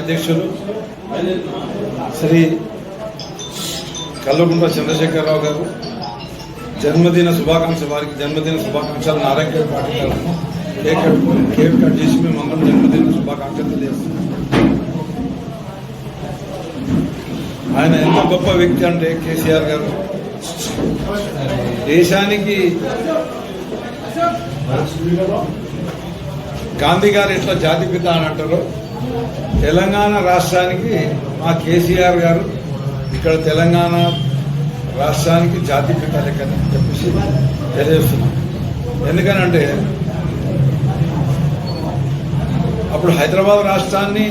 అధ్యక్షులు శ్రీ కల్వకుంట్ల చంద్రశేఖరరావు గారు జన్మదిన శుభాకాంక్షలు, వారికి జన్మదిన శుభాకాంక్షలు నారాయణఖేడ్ పార్టీ తరఫున కేక్ కట్ చేసి మేము అందరం జన్మదిన శుభాకాంక్షలు తెలియజేస్తున్నాం. ఆయన ఎంత గొప్ప వ్యక్తి అంటే కేసీఆర్ గారు దేశానికి గాంధీ గారు ఎట్లా జాతిపిత అని అంటారో తెలంగాణ రాష్ట్రానికి మా కేసీఆర్ గారు ఇక్కడ తెలంగాణ రాష్ట్రానికి జాతిపిత లెక్కని చెప్పేసి తెలియజేస్తున్నాం. ఎందుకనంటే అప్పుడు హైదరాబాద్ రాష్ట్రాన్ని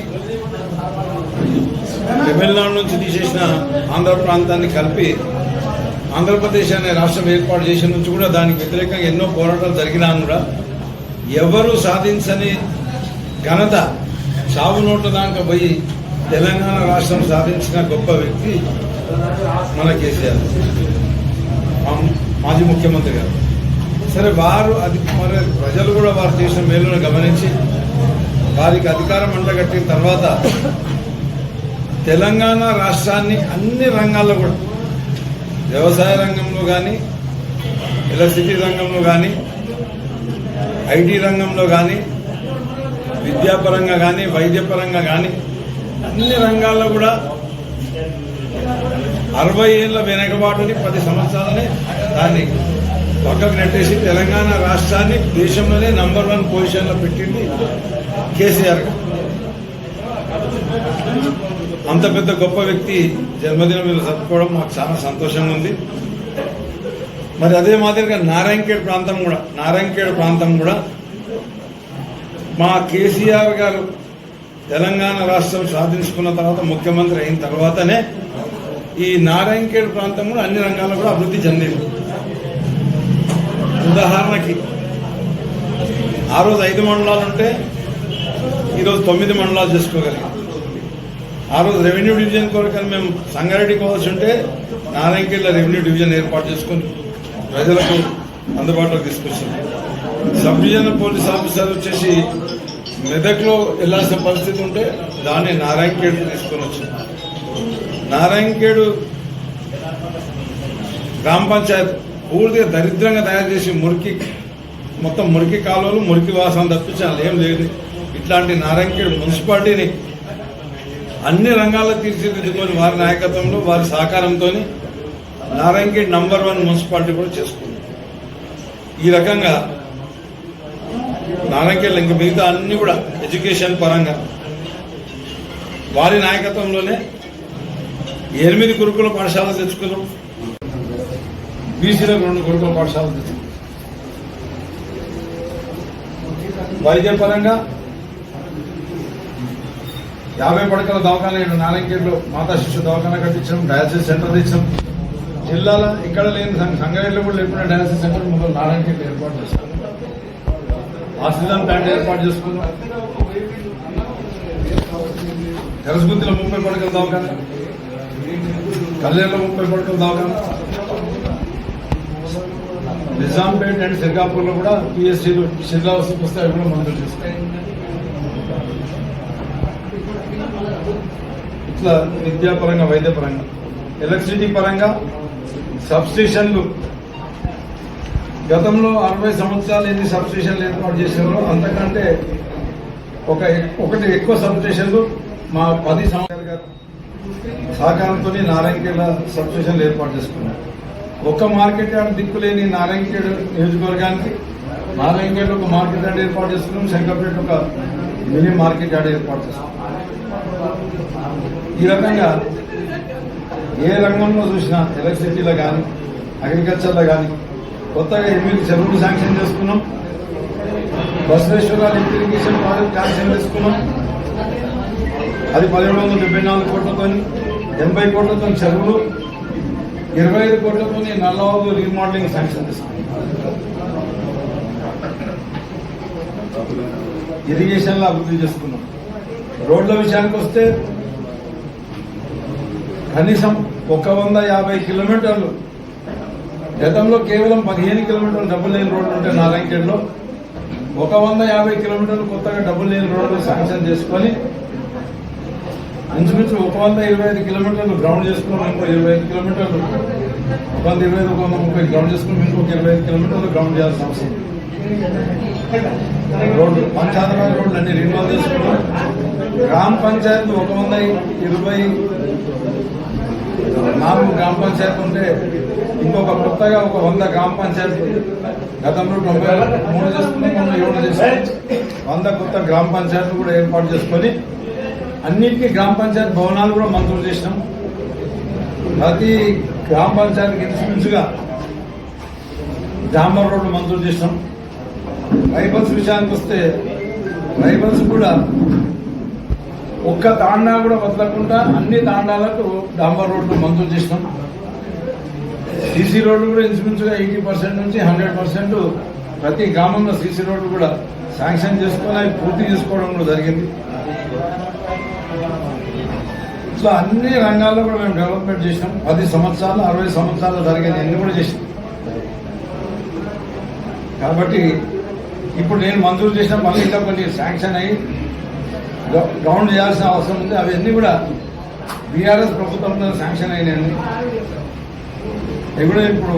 తమిళనాడు నుంచి తీసేసిన ఆంధ్ర ప్రాంతాన్ని కలిపి ఆంధ్రప్రదేశ్ అనే రాష్ట్రం ఏర్పాటు చేసిన నుంచి కూడా దానికి వ్యతిరేకంగా ఎన్నో పోరాటాలు జరిగినా కూడా ఎవరు సాధించని ఘనత చావు నోట్ల దాకా పోయి తెలంగాణ రాష్ట్రం సాధించిన గొప్ప వ్యక్తి మన కేసీఆర్ మాజీ ముఖ్యమంత్రి గారు. సరే, వారు అది మరి ప్రజలు కూడా వారు చేసిన మేలును గమనించి వారికి అధికారం అంటగట్టిన తర్వాత తెలంగాణ రాష్ట్రాన్ని అన్ని రంగాల్లో కూడా వ్యవసాయ రంగంలో కానీ, ఎలక్ట్రిసిటీ రంగంలో కానీ, ఐటీ రంగంలో కానీ, విద్యాపరంగా కానీ, వైద్యపరంగా కానీ అన్ని రంగాల్లో కూడా 60 ఏళ్ల వెనకబాటుని 10 సంవత్సరాలనే దాన్ని పక్కకు నెట్టేసి తెలంగాణ రాష్ట్రాన్ని దేశంలోనే నంబర్ 1 పొజిషన్లో పెట్టింది కేసీఆర్ గారు. అంత పెద్ద గొప్ప వ్యక్తి జన్మదినం మీద జరుపుకోవడం మాకు చాలా సంతోషంగా ఉంది. మరి అదే మాదిరిగా నారాయణఖేడ్ ప్రాంతం కూడా మా కేసీఆర్ గారు తెలంగాణ రాష్ట్రం సాధించుకున్న తర్వాత ముఖ్యమంత్రి అయిన తర్వాతనే ఈ నారాయణఖేడ్ ప్రాంతం కూడా అన్ని రంగాల్లో కూడా అభివృద్ధి చెందింది. ఉదాహరణకి ఆ రోజు 5 మండలాలు ఉంటే ఈరోజు 9 మండలాలు చేసుకోగలిగాం. ఆ రోజు రెవెన్యూ డివిజన్ కొరకు మేము సంగారెడ్డి కావాల్సి ఉంటే నారాయణఖేడ్లో రెవెన్యూ డివిజన్ ఏర్పాటు చేసుకుని ప్రజలకు అందుబాటులోకి తీసుకొచ్చాం. సబ్ డివిజనల్ పోలీస్ ఆఫీసర్ వచ్చేసి మెదక్లో వెళ్లాల్సిన పరిస్థితి ఉంటే దాన్ని నారాయణఖేడ్ తీసుకొని వచ్చాం. నారాయణఖేడ్ గ్రామ పంచాయత్ పూర్తిగా దరిద్రంగా తయారు చేసి మొత్తం మురికి కాలువలు, మురికి వాసన తప్పించి అలా ఏం లేదు. ఇట్లాంటి నారాయణఖేడ్ మున్సిపాలిటీని అన్ని రంగాల్లో తీర్చిదిద్దుకొని వారి నాయకత్వంలో, వారి సహకారంతో నారాయణఖేడ్ నంబర్ 1 మున్సిపాలిటీ కూడా చేసుకుంది. ఈ రకంగా నారాయణఖేడ్ ఇంకా మిగతా అన్ని కూడా ఎడ్యుకేషన్ పరంగా వారి నాయకత్వంలోనే 8 గురుకుల పాఠశాలలు తెచ్చుకున్నాం. బీసీలకు 2 గురుకుల పాఠశాలలు తెచ్చుకున్నాం. వైద్య పరంగా 50 పడకల దవాఖాన నారాయణఖేడ్లో మాతా శిశు దవాఖాన కట్టించాం. డయాలసిస్ సెంటర్ తెచ్చాం. జిల్లాలో ఇక్కడ లేని సంగారెడ్డిలో కూడా లేకుండా డయాలసిస్ సెంటర్ ముందు నారాయణఖేడ్ ఏర్పాటు చేస్తాం. ఆక్సిజన్ ప్లాంట్ ఏర్పాటు చేసుకున్నాం. తెరసగుత్తిలో 30 పడకల దవాఖాన, కల్లేరులో 30 పడకల దవాఖాన, నిజాంపేట్ అండ్ సిర్గాపూర్లో కూడా పిఎస్సీలు శిథిలావస్థకు వస్తే అవి కూడా మంజూరు చేస్తాం. ఇట్లా విద్యాపరంగా, వైద్యపరంగా, ఎలక్ట్రిసిటీ పరంగా సబ్స్టేషన్లు గతంలో 60 సంవత్సరాలు ఎన్ని సబ్స్టేషన్లు ఏర్పాటు చేశారో అంతకంటే ఒకటి ఎక్కువ సబ్స్టేషన్లు మా 10 సంవత్సరాలుగా సహకారంతో నారాయణఖేడ్ సబ్స్టేషన్లు ఏర్పాటు చేసుకున్నాం. ఒక్క మార్కెట్ యార్డ్ దిక్కులేని నారాయణఖేడ్ నియోజకవర్గానికి నారాయణఖేడ్ ఒక మార్కెట్ యార్డ్ ఏర్పాటు చేసుకున్నాం. శంకర్పేట ఒక మినీ మార్కెట్ యార్డ్ ఏర్పాటు చేసుకున్నాం. ఈ రకంగా ఏ రంగంలో చూసినా ఎలక్ట్రిసిటీలో కానీ, అగ్రికల్చర్లో కానీ కొత్తగా 8 చెరువులు శాంక్షన్ చేసుకున్నాం. బసవేశ్వర ఇరిగేషన్ ప్రాజెక్ట్ శాంక్షన్ చేసుకున్నాం. అది 1774 కోట్లతో 80 కోట్లతో చెరువులు, 25 కోట్లతో నల్లవాగు రీమోడలింగ్ శాంక్షన్ చేసుకున్నాం. ఇరిగేషన్లో అభివృద్ధి చేసుకున్నాం. రోడ్ల విషయానికి వస్తే కనీసం 150 కిలోమీటర్లు, గతంలో కేవలం 15 కిలోమీటర్లు డబుల్ లేన్ రోడ్లు ఉంటే నారాయణఖేడ్లో 150 కిలోమీటర్లు కొత్తగా డబుల్ లేన్ రోడ్లు శాంక్షన్ చేసుకొని ఇంచుమించు 125 కిలోమీటర్లు గ్రౌండ్ చేసుకున్నాం, ఇంకో 25 కిలోమీటర్లు 125, 130 గ్రౌండ్ చేసుకున్నాం, ఇంకొక 25 కిలోమీటర్లు గ్రౌండ్ చేయాల్సిన అవసరం. రోడ్లు పంచాయతీ రోడ్లు అన్ని రిన్వాల్వ్ చేసుకున్నాం. గ్రామ పంచాయతీలు 124 గ్రామ పంచాయతీ ఉంటే ఇంకొక కొత్తగా ఒక 100 గ్రామ పంచాయతీ గతంలో 93 చేసుకున్నాం, 7 చేసుకున్నాం. 100 కొత్త గ్రామ పంచాయతీలు కూడా ఏర్పాటు చేసుకొని అన్నింటికీ గ్రామ పంచాయతీ భవనాలు కూడా మంజూరు చేసినాం. ప్రతి గ్రామ పంచాయతీకి ఇంచుమించుగా డాంబర్ రోడ్లు మంజూరు చేసినాం. ట్రైబల్స్ విషయానికి వస్తే ట్రైబల్స్ కూడా ఒక్క తాండా కూడా వదలకుండా అన్ని తాండాలకు డాంబర్ రోడ్లు మంజూరు చేసినాం. సీసీ రోడ్లు కూడా ఇంచుమించుగా 80% నుంచి 100% ప్రతి గ్రామంలో సీసీ రోడ్లు కూడా శాంక్షన్ చేసుకొని అవి పూర్తి చేసుకోవడం కూడా జరిగింది. సో అన్ని రంగాల్లో కూడా మేము డెవలప్మెంట్ చేసినాం. 10 సంవత్సరాలు 60 సంవత్సరాలు జరిగింది, అన్ని కూడా చేసినాం. కాబట్టి ఇప్పుడు నేను మంజూరు చేసిన మళ్ళీ ఇంకా కొన్ని శాంక్షన్ అయ్యి గ్రౌండ్ చేయాల్సిన అవసరం ఉంది. అవన్నీ కూడా బీఆర్ఎస్ ప్రభుత్వంలో శాంక్షన్ అయినాయండి. అవి కూడా ఇప్పుడు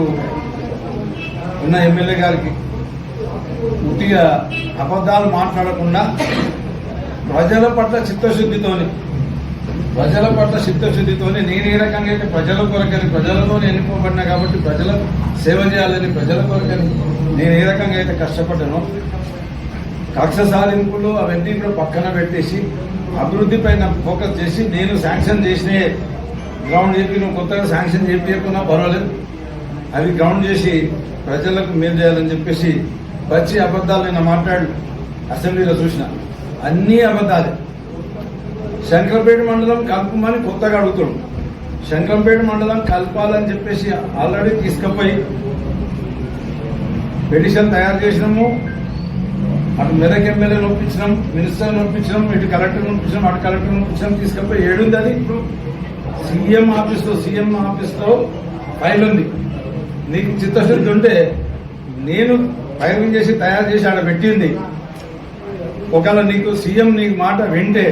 ఉన్న ఎమ్మెల్యే గారికి పూర్తిగా అబద్ధాలు మాట్లాడకుండా ప్రజల పట్ల చిత్తశుద్ధితోని నేను ఏ రకంగా అయితే ప్రజల కొరకని ప్రజలతో ఎన్నుకోబడినా కాబట్టి ప్రజలకు సేవ చేయాలని ప్రజల కొరకని నేను ఏ రకంగా అయితే కష్టపడ్డానో కక్ష సాధింపులు అవన్నీ కూడా పక్కన పెట్టేసి అభివృద్ధి పైన ఫోకస్ చేసి నేను శాంక్షన్ చేసిన గ్రౌండ్ చెప్పి నువ్వు కొత్తగా శాంక్షన్ చేయకున్నా పర్వాలేదు, అవి గ్రౌండ్ చేసి ప్రజలకు మేలు చేయాలని చెప్పేసి వచ్చి అబద్ధాలు నేను మాట్లాడి అసెంబ్లీలో చూసిన అన్ని అబద్ధాలే. శంకరంపేట మండలం కలపమని కొత్తగా అడుగుతాడు. శంకరంపేట మండలం కలపాలని చెప్పేసి ఆల్రెడీ తీసుకుపోయి పిటిషన్ తయారు చేసినాము. అటు మెదక్ ఎమ్మెల్యేని ఒప్పించినాం, మినిస్టర్ని ఒప్పించినాం, ఇటు కలెక్టర్ని ఒప్పించినాం, అటు కలెక్టర్ని ఒప్పించినాం. తీసుకుపోయి ఏడుంది అది ఇప్పుడు సీఎం ఆఫీస్లో ఫైల్ ఉంది. నీకు చిత్తశుద్ధి ఉంటే నేను ఫైలింగ్ చేసి తయారు చేసి ఆడ పెట్టింది. ఒకవేళ నీకు సీఎం నీకు మాట వింటే,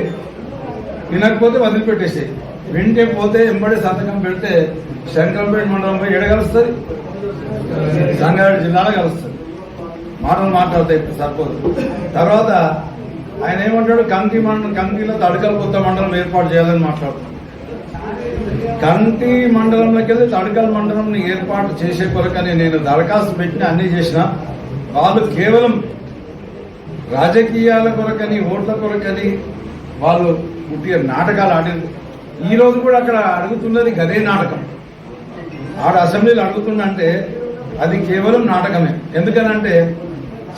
వినకపోతే వదిలిపెట్టేసాయి. వింటే పోతే ఎంబడే సంతకం పెడితే శంకరంపేట మండలం పోయి ఎడగలుస్తుంది, సంగారెడ్డి జిల్లాలో కలుస్తుంది. మాటలు మాట్లాడతాయి సరిపోదు. తర్వాత ఆయన ఏమంటాడు, కంకిలో తడకలు కొత్త మండలం ఏర్పాటు చేయాలని మాట్లాడుతున్నాడు. కంకి మండలంలోకి వెళ్ళి తడకల్ మండలం ఏర్పాటు చేసే కొరకని నేను దరఖాస్తు పెట్టిన అన్ని చేసిన. వాళ్ళు కేవలం రాజకీయాల కొరకని ఓట్ల కొరకని వాళ్ళు పుట్టిన నాటకాలు ఆడింది. ఈ రోజు కూడా అక్కడ అడుగుతున్నది గదే నాటకం. ఆడ అసెంబ్లీలో అడుగుతుందంటే అది కేవలం నాటకమే. ఎందుకనంటే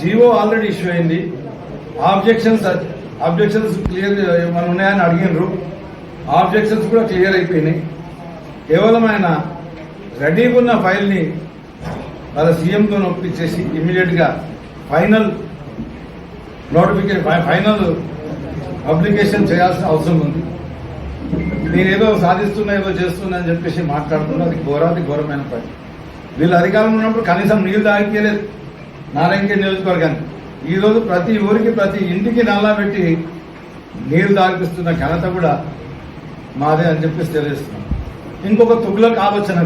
జీవో ఆల్రెడీ ఇష్యూ అయింది. ఆబ్జెక్షన్స్ క్లియర్ ఏమైనా ఉన్నాయని అడిగినారు. ఆబ్జెక్షన్స్ కూడా క్లియర్ అయిపోయినాయి. కేవలం ఆయన రెడీగా ఉన్న ఫైల్ని వాళ్ళ సీఎంతో ఒప్పించేసి ఇమ్మీడియట్ గా ఫైనల్ అప్లికేషన్ చేయాల్సిన అవసరం ఉంది. నేనేదో సాధిస్తున్నా ఏదో చేస్తున్నా అని చెప్పేసి మాట్లాడుతున్నా. అది ఘోరమైన పని. వీళ్ళు అధికారంలో ఉన్నప్పుడు కనీసం నీళ్లు తాగిపోలేదు నారాయణఖేడ్ నియోజకవర్గాన్ని. ఈ రోజు ప్రతి ఊరికి ప్రతి ఇంటికి నల్లా పెట్టి నీళ్లు తాగిపిస్తున్న ఘనత కూడా మాదే అని చెప్పేసి తెలియజేస్తున్నాం. ఇంకొక తుగ్లక్ ఆలోచన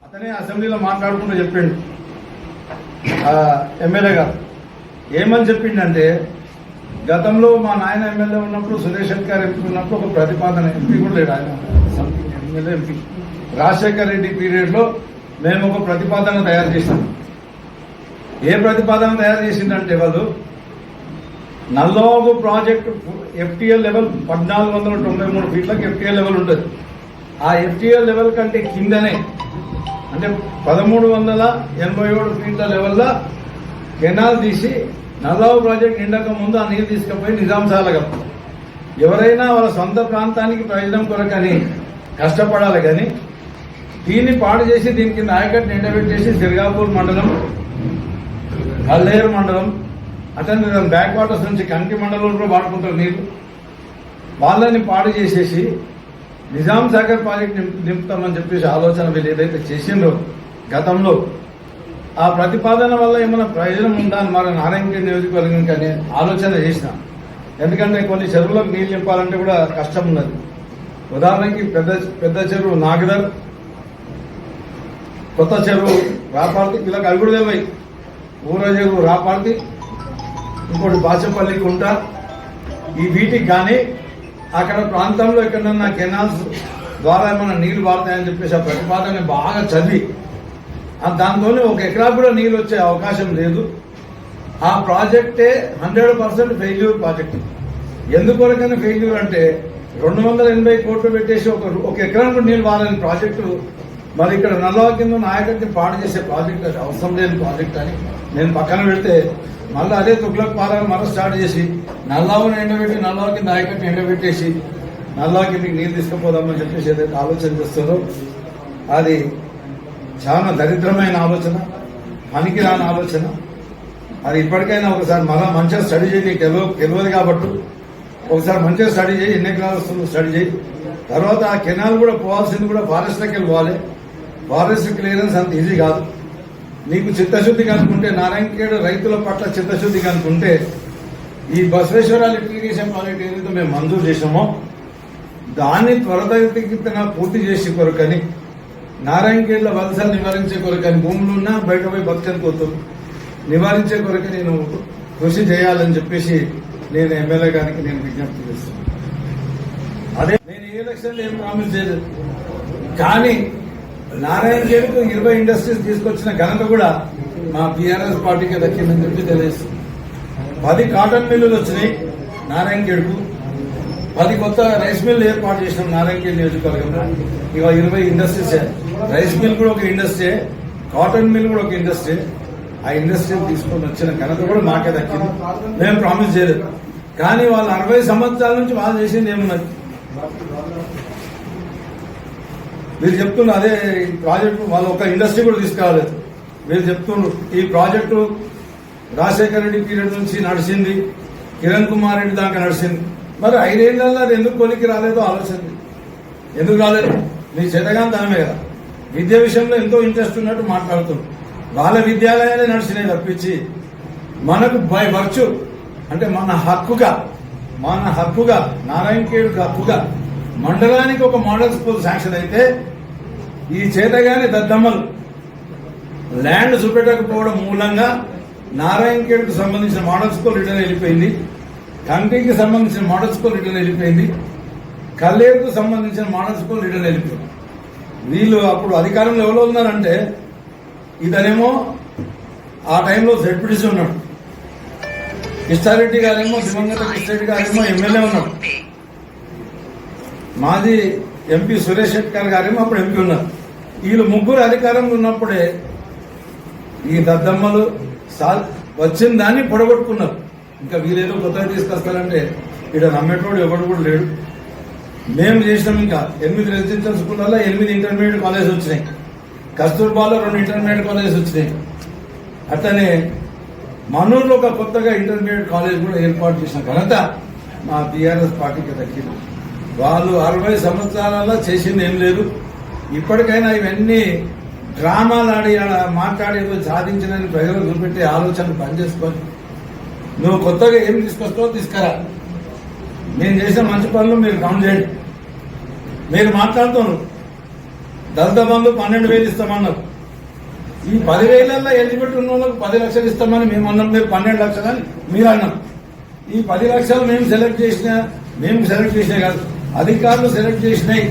అతనే అసెంబ్లీలో మాట్లాడుకుంటూ చెప్పిండు ఎమ్మెల్యే గారు. ఏమని చెప్పిండంటే, గతంలో మా నాయన ఎమ్మెల్యే ఉన్నప్పుడు సురేష్ గారు ఎంపీ ఉన్నప్పుడు ఒక ప్రతిపాదన, ఎంపీ కూడా లేడు ఆయన, MLA MP Rajasekhar Reddy period లో మేము ఒక ప్రతిపాదన తయారు చేసాం. ఏ ప్రతిపాదన తయారు చేసిందంటే వాళ్ళు నల్లవాగు ప్రాజెక్టు ఎఫ్టీఎల్ లెవెల్ 1493 ఫీట్లకు ఎఫ్టీఎల్ లెవెల్ ఉంటుంది. ఆ ఎఫ్టీఎల్ లెవెల్ కంటే కిందనే అంటే 1387 ఫీట్ల లెవెల్లో కెనాల్ తీసి నల్లవాగు ప్రాజెక్ట్ నిండక ముందు ఆ నీరు తీసుకుపోయి నిజాంసాగర్. ఎవరైనా వాళ్ళ సొంత ప్రాంతానికి ప్రయోజనం కొరకని కష్టపడాలి కానీ దీన్ని పాడు చేసి దీని కింద ఆయకట్టు నిండబెట్టేసి సిర్గాపూర్ మండలం, కల్లేరు మండలం అతని బ్యాక్ వాటర్స్ నుంచి కంకి మండలంలో వాడుకుంటారు నీరు. వాళ్ళని పాడు చేసేసి నిజాం సాగర్ ప్రాజెక్ట్ నింపుతామని చెప్పేసి ఆలోచన వీళ్ళు ఏదైతే చేసిండ్రో గతంలో, ఆ ప్రతిపాదన వల్ల ఏమైనా ప్రయోజనం ఉందా అని మన నారాయణఖేడ్ నియోజకవర్గం కానీ ఆలోచన చేసిన. ఎందుకంటే కొన్ని చెరువులకు నీళ్ళు నింపాలంటే కూడా కష్టం ఉన్నది. ఉదాహరణకి పెద్ద చెరువు నాగదర్, కొత్త చెరువు రాపార్తి, వీళ్ళకి అవి కూడా తెలివాయి. ఊర చెరువు రాపార్తి, ఇంకోటి బాచపల్లి కుంట. ఈ వీటికి కానీ అక్కడ ప్రాంతంలో ఎక్కడన్నా కెనాల్స్ ద్వారా ఏమైనా నీళ్లు వాడతాయని చెప్పేసి ఆ ప్రతిపాదన బాగా చదివి దాంతోనే 1 ఎకరా కూడా నీళ్ళు వచ్చే అవకాశం లేదు. ఆ ప్రాజెక్టే 100% ఫెయిల్యూర్ ప్రాజెక్ట్. ఎందుకొరకైనా ఫెయిల్యూర్ అంటే 280 కోట్లు పెట్టేసి ఒక ఎకరానికి కూడా నీళ్ళు వాడని ప్రాజెక్టు మరి ఇక్కడ నల్లవ కింద నాయకత్వం పాడు చేసే ప్రాజెక్ట్, అది అవసరం లేని ప్రాజెక్ట్ అని నేను పక్కన పెడితే మళ్ళీ అదే తుగ్లక్ పాలన మరో స్టార్ట్ చేసి నల్లవని ఎండబెట్టి నల్లవకి నాయకత్వం ఎండబెట్టేసి నల్లవ కిందకి నీళ్ళు తీసుకుపోదామని చెప్పేసి ఏదైతే ఆలోచన చేస్తారో అది చాలా దరిద్రమైన ఆలోచన, పనికిరాని ఆలోచన. అది ఇప్పటికైనా ఒకసారి మళ్ళీ మంచిగా స్టడీ చేయి. నీకు తెలియదు కాబట్టి ఒకసారి మంచిగా స్టడీ చేయి, ఎన్ని ఎకరాలు వస్తుందో స్టడీ చేయి. తర్వాత ఆ కెనాల్ కూడా పోవాల్సింది కూడా ఫారెస్ట్లోకి వెళ్ళి పోవాలి. ఫారెస్ట్ క్లియరెన్స్ అంత ఈజీ కాదు. నీకు చిత్తశుద్ధి కనుకుంటే, నారాయణఖేడ్ రైతుల పట్ల చిత్తశుద్ధి కనుకుంటే ఈ బసవేశ్వర ఇరిగేషన్ ప్రాజెక్ట్ ఏదైతే మేము మంజూరు చేసామో దాన్ని త్వరితగతిన పూర్తి చేసి కొరకని, నారాయణఖేడ్ల వలసలు నివారించే కొరకని, భూములు ఉన్నా బయట పోయి బతకనిపోతారు నివారించే కొరకు నేను కృషి చేయాలని చెప్పేసి నేను ఎమ్మెల్యే గారికి నేను విజ్ఞప్తి చేస్తున్నాను. అదే నేను ఏ ఎలక్షన్లో ఏం ప్రామిస్ చేయలేదు, కానీ నారాయణఖేడ్కు 20 ఇండస్ట్రీస్ తీసుకొచ్చిన ఘనత కూడా మా టీఆర్ఎస్ పార్టీకి దక్కిందని చెప్పి తెలియజేస్తుంది. 10 కాటన్ మిల్లులు వచ్చినాయి నారాయణఖేడ్కు, 10 కొత్త రైస్ మిల్లు ఏర్పాటు చేసినాం నారాయణఖేడ్ నియోజకవర్గంలో. ఇక 20 ఇండస్ట్రీసే. రైస్ మిల్ కూడా ఒక ఇండస్ట్రీ, కాటన్ మిల్ కూడా ఒక ఇండస్ట్రీ. ఆ ఇండస్ట్రీని తీసుకొని వచ్చిన ఘనత కూడా మాకే దక్కింది. మేము ప్రామిస్ చేయలేదు, కానీ వాళ్ళు 60 సంవత్సరాల నుంచి వాళ్ళు చేసింది ఏమున్నది? మీరు చెప్తున్నారు అదే ప్రాజెక్టు వాళ్ళు ఒక ఇండస్ట్రీ కూడా తీసుకురాలేదు. మీరు చెప్తున్నారు ఈ ప్రాజెక్టు రాజశేఖర రెడ్డి పీరియడ్ నుంచి నడిచింది, కిరణ్ కుమార్ రెడ్డి దాకా నడిచింది. మరి 5 ఏళ్లలో అది ఎందుకు కొలికి రాలేదో ఆలోచన. ఎందుకు రాలేదు? మీ చేతగాని దానమే కదా. విద్య విషయంలో ఎంతో ఇంట్రెస్ట్ ఉన్నట్టు మాట్లాడుతున్నారు. వాళ్ళ విద్యాలయాలే నడిచినాయి తప్పించి మనకు బై వర్చు అంటే మన హక్కుగా నారాయణఖేడ్ హక్కుగా మండలానికి ఒక మోడల్ స్కూల్ శాంక్షన్ అయితే ఈ చేతగాని దద్దమ్మలు ల్యాండ్ చూపెట్టకపోవడం మూలంగా నారాయణఖేడ్కు సంబంధించిన మోడల్ స్కూల్ రిటర్న్ వెళ్ళిపోయింది, కంటికి సంబంధించిన మోడల్ స్కూల్ రిటర్న్ వెళ్ళిపోయింది, కల్లేరుకు సంబంధించిన మోడల్ స్కూల్ రిటర్న్ వెళ్ళిపోయింది. వీళ్ళు అప్పుడు అధికారంలో ఎవరో ఉన్నారంటే ఇతనేమో ఆ టైంలో జెడ్పీటీసీ ఉన్నాడు, కిష్టారెడ్డి గారేమో దివంగత కిష్టారెడ్డి గారేమో ఎమ్మెల్యే ఉన్నాడు, మాజీ ఎంపీ సురేష్ శెట్కర్ గారేమో అప్పుడు ఎంపీ ఉన్నారు. వీళ్ళు ముగ్గురు అధికారంలో ఉన్నప్పుడే ఈ దద్దమ్మలు వచ్చిన దాన్ని పొడగొట్టుకున్నారు. ఇంకా వీళ్ళేదో కొత్తగా తీసుకొస్తారంటే ఇక్కడ నమ్మేటోడు ఎవడు కూడా లేడు. మేము చేసినాం. ఇంకా 8 రెసిడెన్షియల్ స్కూళ్ళల్లో 8 ఇంటర్మీడియట్ కాలేజ్ వచ్చినాయి, కస్తూర్బాలో 2 ఇంటర్మీడియట్ కాలేజెస్ వచ్చినాయి. అట్లనే మనూరులో ఒక కొత్తగా ఇంటర్మీడియట్ కాలేజ్ కూడా ఏర్పాటు చేసిన ఘనత మా టీఆర్ఎస్ పార్టీకి దక్కింది. వాళ్ళు 60 సంవత్సరాలలో చేసింది ఏం లేదు. ఇప్పటికైనా ఇవన్నీ డ్రామాలు ఆడి మాట్లాడేదో సాధించడానికి ప్రజలు చూపెట్టే ఆలోచన పనిచేసుకొని నువ్వు కొత్తగా ఏం తీసుకొస్తావో తీసుకురా. నేను చేసిన మంచి పనులు మీరు కౌంట్ చేయండి. మీరు మాట్లాడుతున్నారు దళిత బంధు 12,000 ఇస్తామన్నారు. ఈ 10,000ల్లో ఎలిజిబిలిటీ ఉన్న వాళ్ళకి 10 లక్షలు ఇస్తామని మేము అన్నాం. మీరు 12 లక్షలు అని మీరు అన్నాం. ఈ 10 లక్షలు మేము సెలెక్ట్ చేసినా కాదు, అధికారులు సెలెక్ట్ చేసినాయి.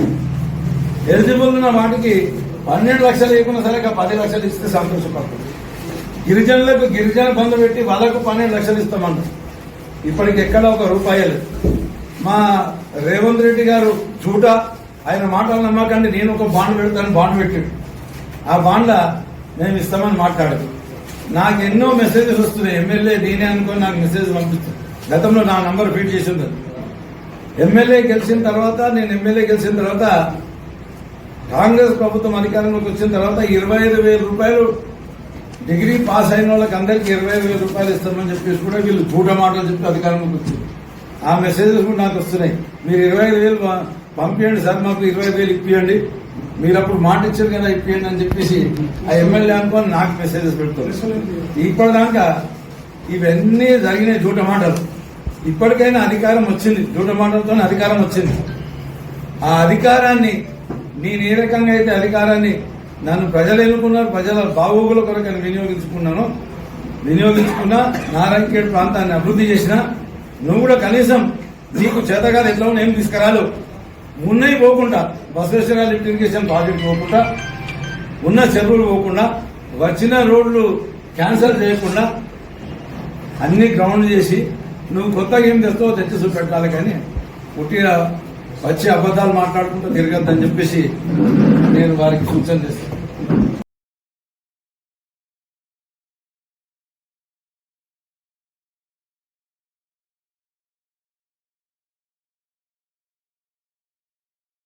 ఎలిజిబుల్ ఉన్న వాటికి 12 లక్షలు లేకున్నా సరే 10 లక్షలు ఇస్తే సంతోషపడుతుంది. గిరిజనులకు గిరిజన బంధు పెట్టి వాళ్ళకు 12 లక్షలు ఇస్తామన్నారు. ఇప్పటికి ఎక్కడ ఒక రూపాయి లేదు. మా రేవంత్ రెడ్డి గారు చూట ఆయన మాటలు నమ్మకండి, నేను ఒక బాండ్ పెడతాను, బాండ్ పెట్టాడు. ఆ బాండ్ల మేము ఇస్తామని మాట్లాడదు. నాకు ఎన్నో మెసేజెస్ వస్తున్నాయి. ఎమ్మెల్యే నేనే అనుకొని నాకు మెసేజ్ పంపిస్తుంది. గతంలో నా నంబర్ ఫీడ్ చేసి ఉంది. ఎమ్మెల్యే గెలిచిన తర్వాత కాంగ్రెస్ ప్రభుత్వం అధికారంలోకి వచ్చిన తర్వాత 25,000 రూపాయలు డిగ్రీ పాస్ అయిన వాళ్ళకి అందరికి 25,000 రూపాయలు ఇస్తామని చెప్పేసి కూడా వీళ్ళు చూట మాటలు చెప్పి అధికారంలోకి వచ్చింది. ఆ మెసేజెస్ కూడా నాకు వస్తున్నాయి. మీరు 25,000 పంపించండి సార్, మాకు 25,000 ఇప్పియండి, మీరు అప్పుడు మాట ఇచ్చారు కదా ఇప్పియండి అని చెప్పేసి ఆ ఎమ్మెల్యే అనుకొని నాకు మెసేజెస్ పెడుతుంది. ఇప్పటిదాకా ఇవన్నీ జరిగినాయి చూట మాటలు. ఇప్పటికైనా అధికారం వచ్చింది, దూట మాటలతో అధికారం వచ్చింది. ఆ అధికారాన్ని నేను ఏ రకంగా అయితే అధికారాన్ని నన్ను ప్రజలు ఎన్నుకున్నారు, ప్రజల బాగోగుల కొరకు నేను వినియోగించుకున్నా, నారాయణఖేడ్ ప్రాంతాన్ని అభివృద్ధి చేసినా, నువ్వు కూడా కనీసం నీకు చేతగాలు ఎట్లా ఏం తీసుకురాలు, ఉన్నాయి పోకుండా బసవేశ్వర లిఫ్ట్ ఇరిగేషన్ ప్రాజెక్ట్ పోకుండా, ఉన్న చెరువులు పోకుండా, వచ్చిన రోడ్లు క్యాన్సల్ చేయకుండా అన్ని గ్రౌండ్ చేసి నువ్వు కొత్తగా ఏం తెస్తావో తెచ్చి చూపెట్టాలి. కానీ పుట్టిన వచ్చి అబద్ధాలు మాట్లాడుకుంటూ తిరగద్దని చెప్పేసి నేను వారికి సూచన చేస్తాను.